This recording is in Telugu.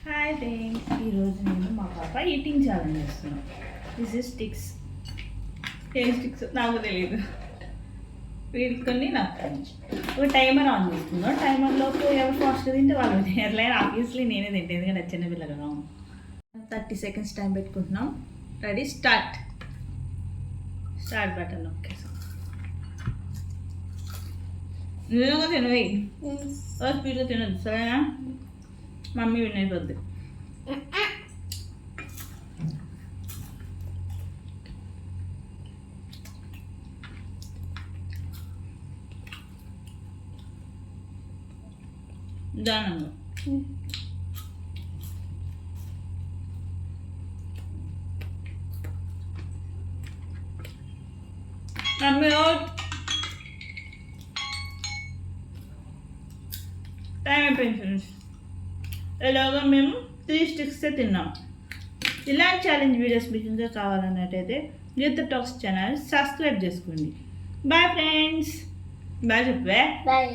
హాయ్ ఫ్రెండ్స్, ఈరోజు నేను మా పాప ఈటింగ్ ఛాలెంజ్ చేస్తున్నాను. This is sticks. ఏం స్టిక్స్ నాకు తెలియదు. వీడుకొని నాకు ఒక టైమర్ ఆన్ చేస్తున్నాం. టైమర్లోపు ఎవరు ఫాస్ట్గా తింటే వాళ్ళు ఎట్లయినా ఆబ్వియస్లీ నేనే తింటే, ఎందుకంటే చిన్న పిల్ల కదా. 30 seconds టైం పెట్టుకుంటున్నాం. రెడీ, స్టార్ట్ బటన్ నొక్కేసాం. నిజంగా తినవి స్పీడ్గా తినద్దు, సరేనా? మమ్మీ వినైపోద్ది. దానంగా మమ్మీ టైం అయిపోయింది ఫ్రెండ్స్. ఇలాగా మేము 3 sticks తిన్నాం. ఇలాంటి ఛాలెంజ్ వీడియోస్ మీకు ఇంకా కావాలన్నట్టయితే గీత టాక్స్ ఛానల్ సబ్స్క్రైబ్ చేసుకోండి. Bye friends. బాయ్ చెప్పే. బాయ్.